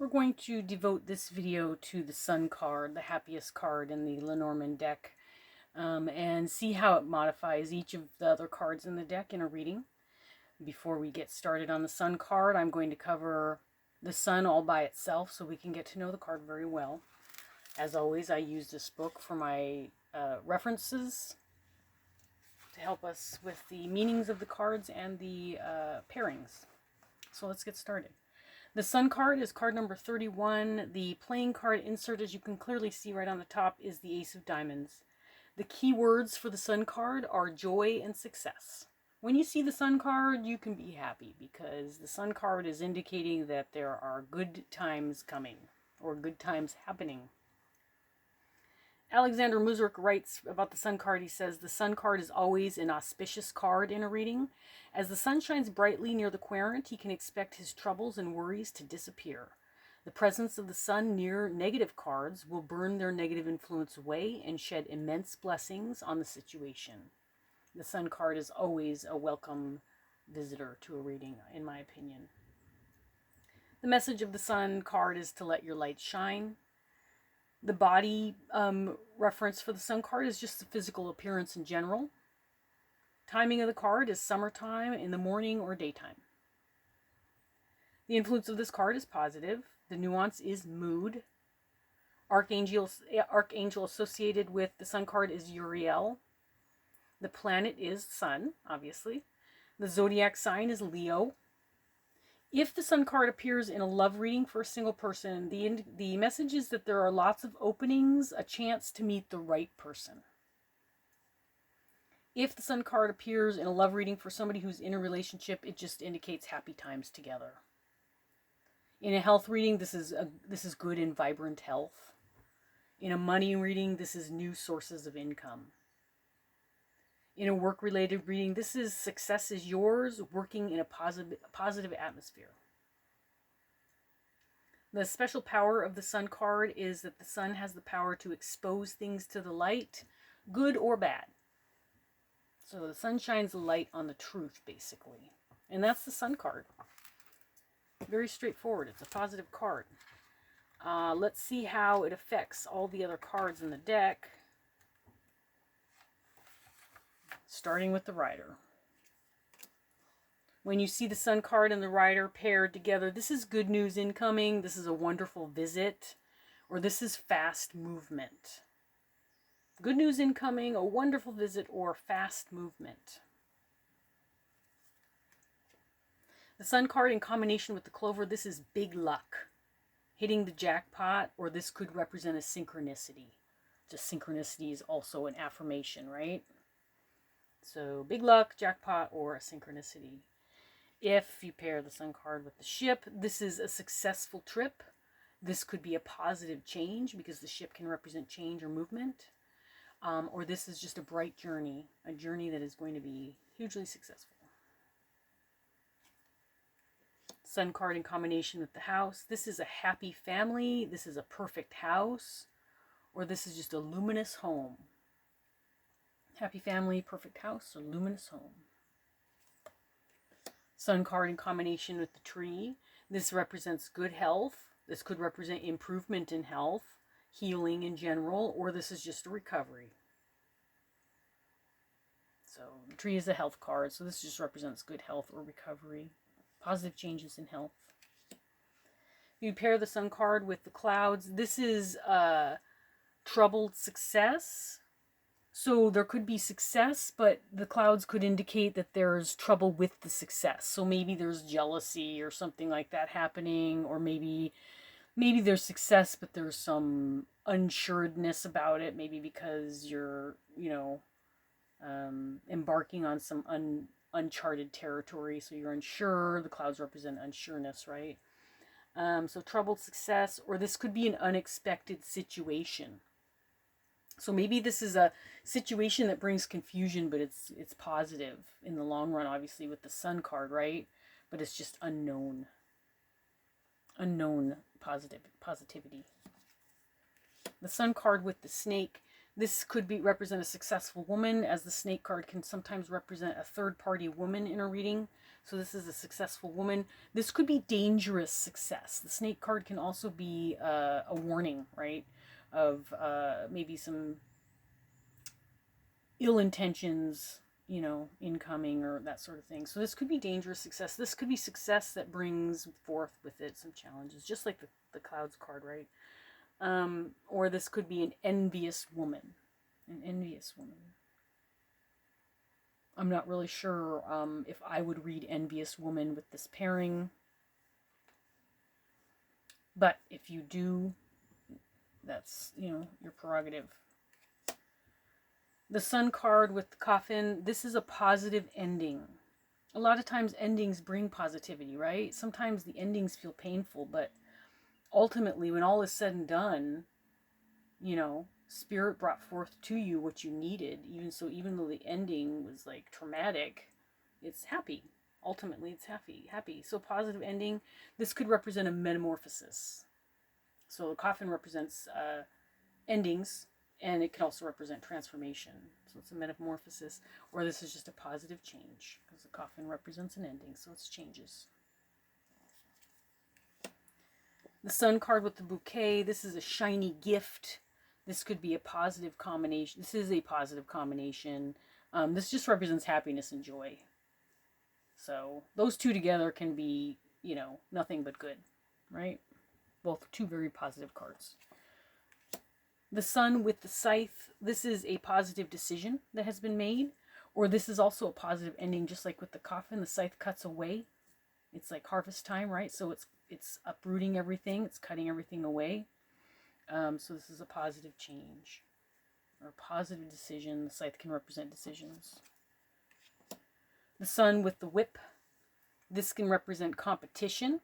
We're going to devote this video to the Sun card, the happiest card in the Lenormand deck, and see how it modifies each of the other cards in the deck in a reading. Before we get started on the Sun card, I'm going to cover the Sun all by itself so we can get to know the card very well. As always, I use this book for my references to help us with the meanings of the cards and the pairings. So let's get started. The Sun card is card number 31. The playing card insert, as you can clearly see right on the top, is the Ace of Diamonds. The key words for the Sun card are joy and success. When you see the Sun card, you can be happy because the Sun card is indicating that there are good times coming or good times happening. Alexander Muzurk writes about the Sun card. He says, the Sun card is always an auspicious card in a reading. As the sun shines brightly near the querent, he can expect his troubles and worries to disappear. The presence of the sun near negative cards will burn their negative influence away and shed immense blessings on the situation. The Sun card is always a welcome visitor to a reading, in my opinion. The message of the Sun card is to let your light shine. The body reference for the Sun card is just the physical appearance in general. Timing of the card is summertime, in the morning, or daytime. The influence of this card is positive. The nuance is mood. Archangel associated with the Sun card is Uriel. The planet is Sun, obviously. The zodiac sign is Leo. If the Sun card appears in a love reading for a single person, the message is that there are lots of openings, a chance to meet the right person. If the Sun card appears in a love reading for somebody who's in a relationship, it just indicates happy times together. In a health reading, this is good and vibrant health. In a money reading, this is new sources of income. In a work-related reading, this is success is yours, working in a positive atmosphere. The special power of the Sun card is that the Sun has the power to expose things to the light, good or bad. So the Sun shines a light on the truth, basically. And that's the Sun card. Very straightforward. It's a positive card. Let's see how it affects all the other cards in the deck. Starting with the Rider. When you see the Sun card and the Rider paired together, this is good news incoming, this is a wonderful visit, or this is fast movement. Good news incoming, a wonderful visit, or fast movement. The Sun card in combination with the Clover, this is big luck. Hitting the jackpot, or this could represent a synchronicity. Just synchronicity is also an affirmation, right? So big luck, jackpot, or a synchronicity. If you pair the Sun card with the Ship, this is a successful trip. This could be a positive change because the ship can represent change or movement. Or this is just a bright journey, a journey that is going to be hugely successful. Sun card in combination with the House. This is a happy family. This is a perfect house. Or this is just a luminous home. Happy family, perfect house, or luminous home. Sun card in combination with the Tree. This represents good health. This could represent improvement in health, healing in general, or this is just a recovery. So the Tree is a health card, so this just represents good health or recovery, positive changes in health. If you pair the Sun card with the Clouds, this is troubled success. So there could be success, but the Clouds could indicate that there's trouble with the success. So maybe there's jealousy or something like that happening, or maybe there's success, but there's some unsuredness about it. Maybe because you're, embarking on some uncharted territory, so you're unsure. The Clouds represent unsureness, right? So troubled success, or this could be an unexpected situation. So maybe this is a situation that brings confusion, but it's positive in the long run, obviously, with the Sun card, right? But it's just unknown positivity. The Sun card with the Snake. This could be represent a successful woman, as the snake card can sometimes represent a third-party woman in a reading. So this is a successful woman. This could be dangerous success. The snake card can also be a warning, right, of maybe some ill intentions, you know, incoming or that sort of thing. So this could be dangerous success. This could be success that brings forth with it some challenges, just like the clouds card, right? Or this could be an envious woman. An envious woman. I'm not really sure if I would read envious woman with this pairing. But if you do, that's, you know, your prerogative. The Sun card with the Coffin, this is a positive ending. A lot of times endings bring positivity, right? Sometimes the endings feel painful, but ultimately, when all is said and done, you know, Spirit brought forth to you what you needed. Even though the ending was like traumatic, it's happy. Ultimately, it's happy. So positive ending. This could represent a metamorphosis. So the Coffin represents endings, and it can also represent transformation. So it's a metamorphosis, or this is just a positive change, because the Coffin represents an ending, so it's changes. The Sun card with the bouquet, this is a shiny gift. This could be a positive combination. This is a positive combination. This just represents happiness and joy. So those two together can be, you know, nothing but good, right? Both two very positive cards. The Sun with the scythe, this is a positive decision that has been made, or this is also a positive ending, just like with the Coffin. The scythe cuts away. It's like harvest time, right? So it's uprooting everything. It's cutting everything away. So this is a positive change or a positive decision. The scythe can represent decisions. The Sun with the whip, this can represent competition.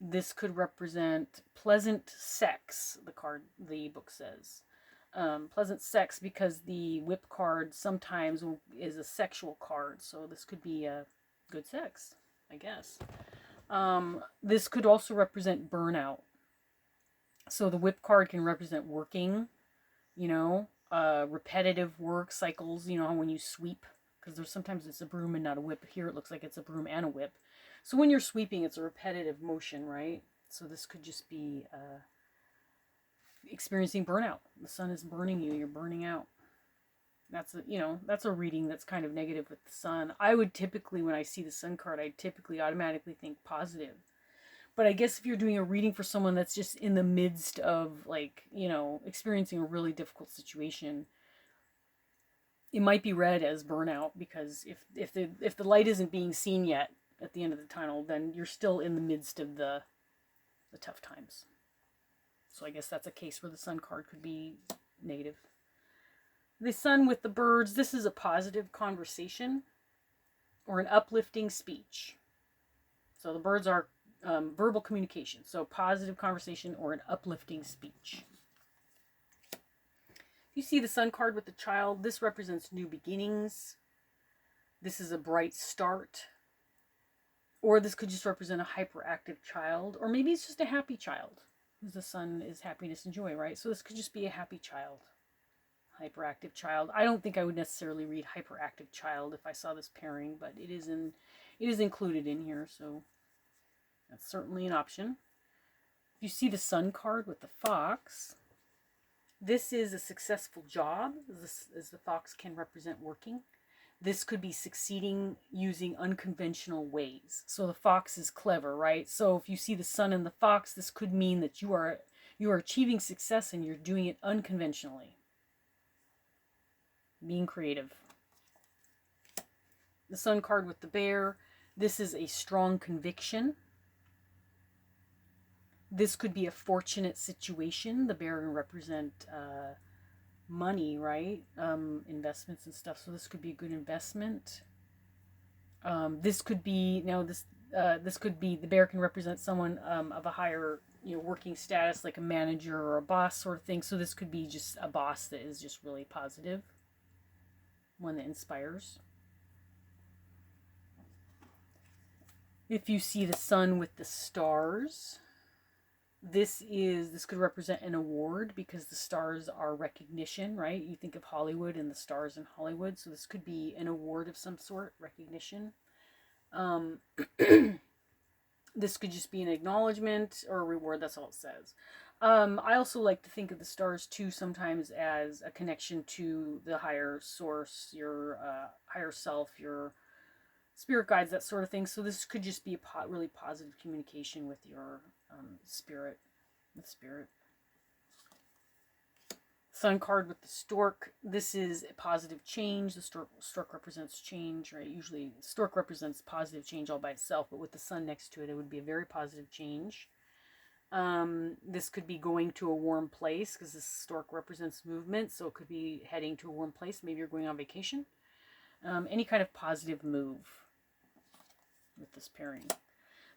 This could represent pleasant sex, the book says. Pleasant sex, because the whip card sometimes is a sexual card, so this could be a good sex, I guess. This could also represent burnout. So the whip card can represent working, you know, repetitive work cycles, you know, when you sweep, because there's sometimes it's a broom and not a whip. Here it looks like it's a broom and a whip. So when you're sweeping, it's a repetitive motion, right? So this could just be experiencing burnout. The sun is burning you. You're burning out. That's a, you know, that's a reading that's kind of negative with the sun. I would typically, when I see the sun card, I typically automatically think positive. But I guess if you're doing a reading for someone that's just in the midst of, like, you know, experiencing a really difficult situation, it might be read as burnout, because if the light isn't being seen yet at the end of the tunnel, then you're still in the midst of the tough times. So I guess that's a case where the sun card could be negative. The Sun with the birds, this is a positive conversation or an uplifting speech. So the birds are verbal communication. So positive conversation or an uplifting speech. You see the Sun card with the child, this represents new beginnings. This is a bright start. Or this could just represent a hyperactive child, or maybe it's just a happy child, because the sun is happiness and joy, right? So this could just be a happy child, hyperactive child. I don't think I would necessarily read hyperactive child if I saw this pairing, but it is included in here, so that's certainly an option. You see the Sun card with the fox. This is a successful job, as the fox can represent working. This could be succeeding using unconventional ways. So the fox is clever, right? So if you see the sun in the fox, this could mean that you are achieving success and you're doing it unconventionally. Being creative. The Sun card with the bear. This is a strong conviction. This could be a fortunate situation. The bear can represent money, right? Investments and stuff. So this could be a good investment. This could be, this could be, the bear can represent someone of a higher, you know, working status, like a manager or a boss sort of thing. So this could be just a boss that is just really positive, one that inspires. If you see the sun with the stars, This could represent an award because the stars are recognition, right? You think of Hollywood and the stars in Hollywood, so this could be an award of some sort, recognition. Um, this could just be an acknowledgement or a reward. That's all it says. I also like to think of the stars too sometimes as a connection to the higher source, your higher self, your spirit guides, that sort of thing. So this could just be a really positive communication with your spirit, with spirit. Sun card with the stork. This is a positive change. The stork represents change, right? Usually stork represents positive change all by itself, but with the sun next to it, it would be a very positive change. This could be going to a warm place because this stork represents movement, so it could be heading to a warm place. Maybe you're going on vacation. Any kind of positive move with this pairing.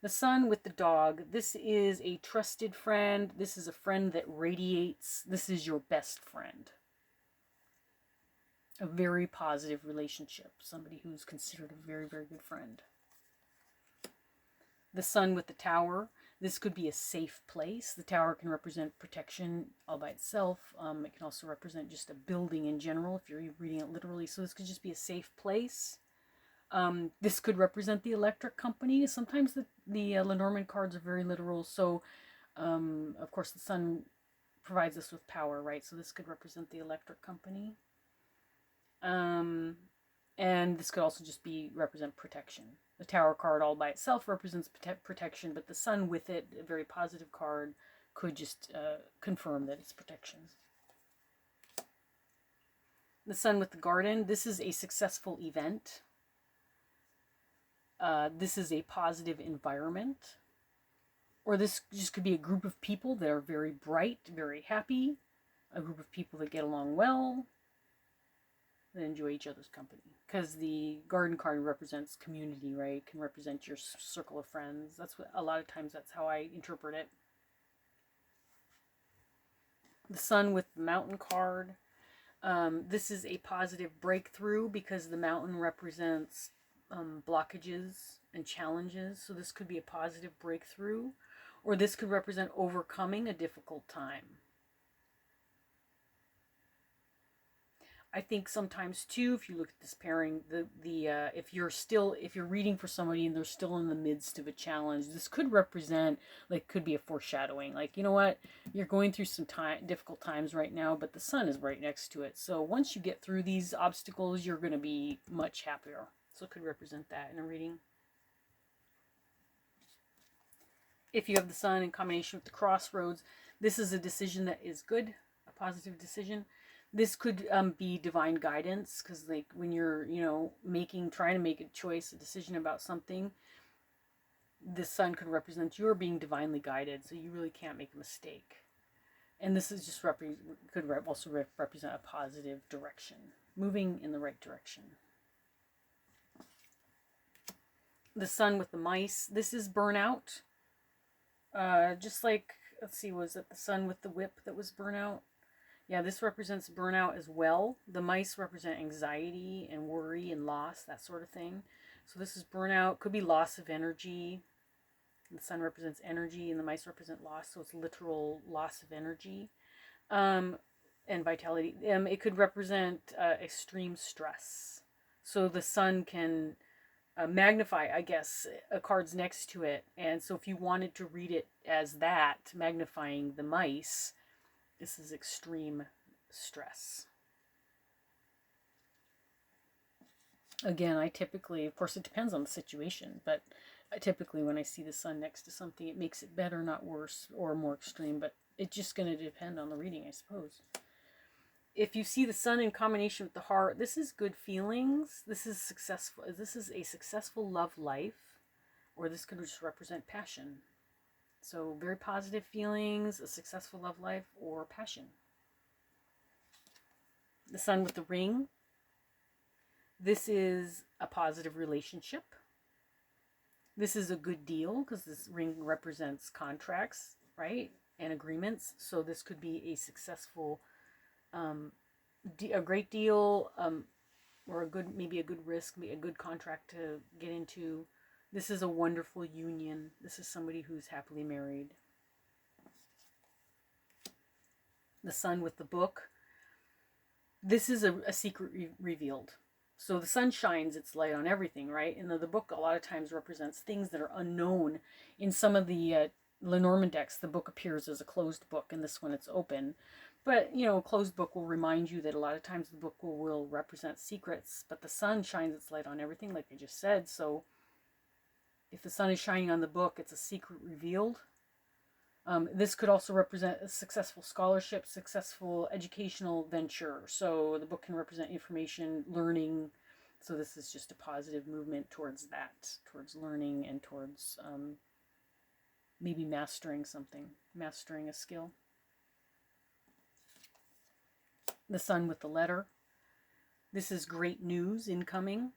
The sun with the dog. This is a trusted friend. This is a friend that radiates. This is your best friend. A very positive relationship. Somebody who's considered a very, very good friend. The sun with the tower. This could be a safe place. The tower can represent protection all by itself. It can also represent just a building in general if you're reading it literally. So this could just be a safe place. This could represent the electric company. Sometimes the Lenormand cards are very literal. So, of course, the sun provides us with power, right? So this could represent the electric company. And this could also just represent protection. The tower card all by itself represents protection, but the sun with it, a very positive card, could just confirm that it's protection. The sun with the garden. This is a successful event. This is a positive environment. Or this just could be a group of people that are very bright, very happy. A group of people that get along well. That enjoy each other's company. Because the garden card represents community, right? It can represent your circle of friends. That's what, a lot of times that's how I interpret it. The sun with the mountain card. This is a positive breakthrough because the mountain represents blockages and challenges. So this could be a positive breakthrough, or this could represent overcoming a difficult time. I think sometimes too, if you look at this pairing, if you're reading for somebody and they're still in the midst of a challenge, this could represent, like, could be a foreshadowing. Like, you know what, you're going through some difficult times right now, but the sun is right next to it. So once you get through these obstacles, you're going to be much happier. So it could represent that in a reading. If you have the sun in combination with the crossroads, this is a decision that is good, a positive decision. This could be divine guidance, because like when you're, trying to make a choice, a decision about something, the sun could represent you're being divinely guided, so you really can't make a mistake. And this is just could also represent a positive direction, moving in the right direction. The sun with the mice. This is burnout. Just like, let's see, was it the sun with the whip that was burnout? Yeah, this represents burnout as well. The mice represent anxiety and worry and loss, that sort of thing. So this is burnout. Could be loss of energy. The sun represents energy and the mice represent loss, so it's literal loss of energy and vitality. It could represent extreme stress. So the sun can magnify, I guess, cards next to it. And so if you wanted to read it as that, magnifying the mice, this is extreme stress. Again, I typically, of course it depends on the situation, but typically when I see the sun next to something, it makes it better, not worse, or more extreme, but it's just going to depend on the reading, I suppose. If you see the sun in combination with the heart, this is good feelings. This is successful. This is a successful love life, or this could just represent passion. So very positive feelings, a successful love life, or passion. The sun with the ring. This is a positive relationship. This is a good deal because this ring represents contracts, right? And agreements. So this could be a successful, a great deal, or maybe a good risk, a good contract to get into. This is a wonderful union. This is somebody who's happily married. The sun with the book. This is a secret revealed. So the sun shines its light on everything, right? And the book a lot of times represents things that are unknown. In some of the Lenormand decks, the book appears as a closed book, and this one it's open. But, you know, a closed book will remind you that a lot of times the book will represent secrets, but the sun shines its light on everything, like I just said. So if the sun is shining on the book, it's a secret revealed. This could also represent a successful scholarship, successful educational venture. So the book can represent information, learning. So this is just a positive movement towards that, towards learning and towards maybe mastering something, mastering a skill. The sun with the letter. This is great news incoming.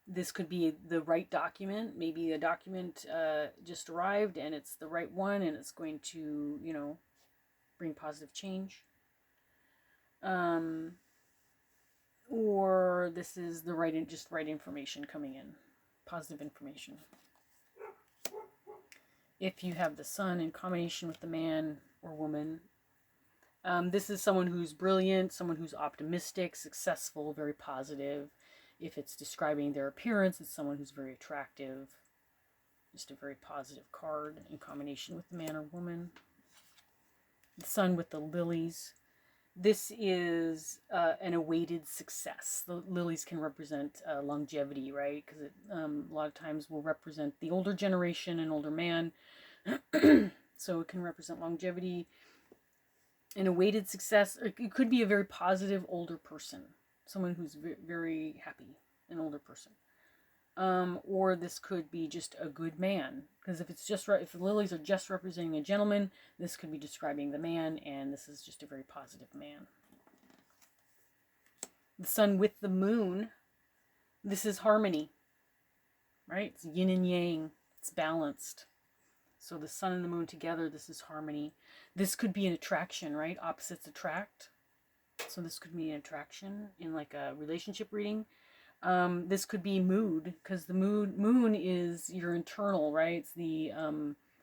This could be the right document. Maybe a document just arrived and it's the right one and it's going to, you know, bring positive change. Or this is the right information coming in. Positive information. If you have the sun in combination with the man or woman, this is someone who's brilliant, someone who's optimistic, successful, very positive. If it's describing their appearance, it's someone who's very attractive. Just a very positive card in combination with the man or woman. The sun with the lilies. This is an awaited success. The lilies can represent longevity, right? Because it a lot of times will represent the older generation, an older man. So it can represent longevity. An awaited success. It could be a very positive older person. Someone who's very happy, an older person. Or this could be just a good man. Because if it's just if the lilies are just representing a gentleman, this could be describing the man, and this is just a very positive man. The sun with the moon, this is harmony. Right? It's yin and yang. It's balanced. So the sun and the moon together, this is harmony. This could be an attraction, right? Opposites attract. So this could be an attraction in like a relationship reading. This could be mood, because the moon is your internal, right? It's the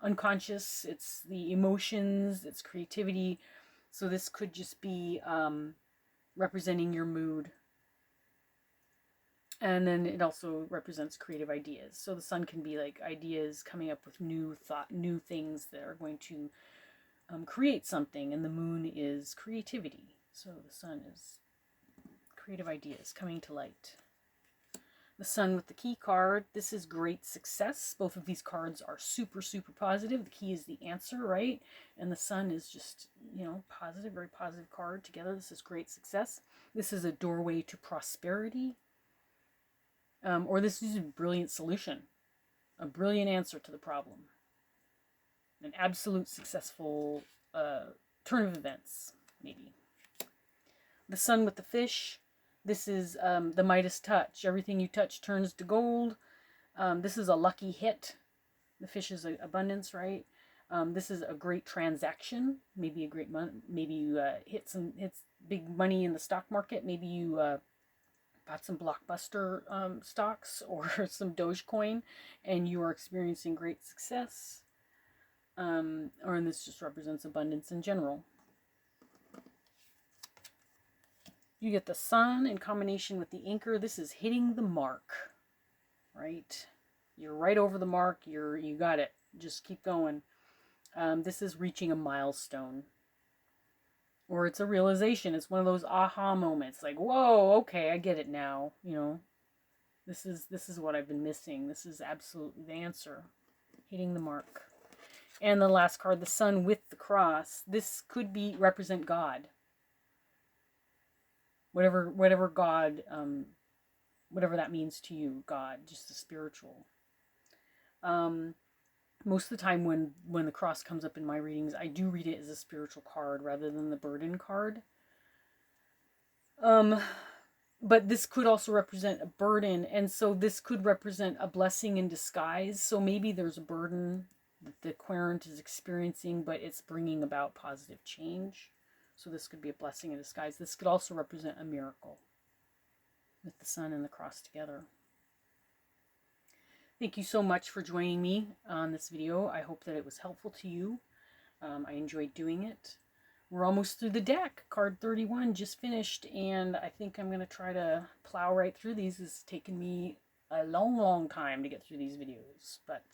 unconscious, it's the emotions, it's creativity. So this could just be representing your mood. And then it also represents creative ideas. So the sun can be like ideas, coming up with new things that are going to create something. And the moon is creativity. So the sun is creative ideas coming to light. The sun with the key card. This is great success. Both of these cards are super, super positive. The key is the answer, right? And the sun is just, you know, positive, very positive card together. This is great success. This is a doorway to prosperity. Or this is a brilliant solution. A brilliant answer to the problem. An absolute successful turn of events, maybe. The sun with the fish. This is the Midas touch. Everything you touch turns to gold. This is a lucky hit. The fish is abundance, right? This is a great transaction. Maybe a great maybe you hit big money in the stock market. Maybe you bought some blockbuster stocks or some Dogecoin, and you are experiencing great success. And this just represents abundance in general. You get the sun in combination with the anchor. This is hitting the mark, right? You're right over the mark. You got it. Just keep going. This is reaching a milestone. Or it's a realization. It's one of those aha moments. Like, whoa, okay, I get it now. You know, this is what I've been missing. This is absolutely the answer. Hitting the mark. And the last card, the sun with the cross. This could represent God. Whatever God, whatever that means to you, God, just the spiritual. Most of the time when the cross comes up in my readings, I do read it as a spiritual card rather than the burden card. But this could also represent a burden, and so this could represent a blessing in disguise. So maybe there's a burden that the querent is experiencing, but it's bringing about positive change. So this could be a blessing in disguise. This could also represent a miracle with the sun and the cross together. Thank you so much for joining me on this video. I hope that it was helpful to you. I enjoyed doing it. We're almost through the deck. Card 31 just finished, and I think I'm going to try to plow right through these. It's taken me a long time to get through these videos, but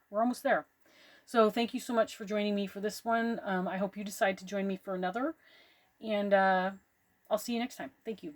we're almost there. So thank you so much for joining me for this one. I hope you decide to join me for another, and I'll see you next time. Thank you.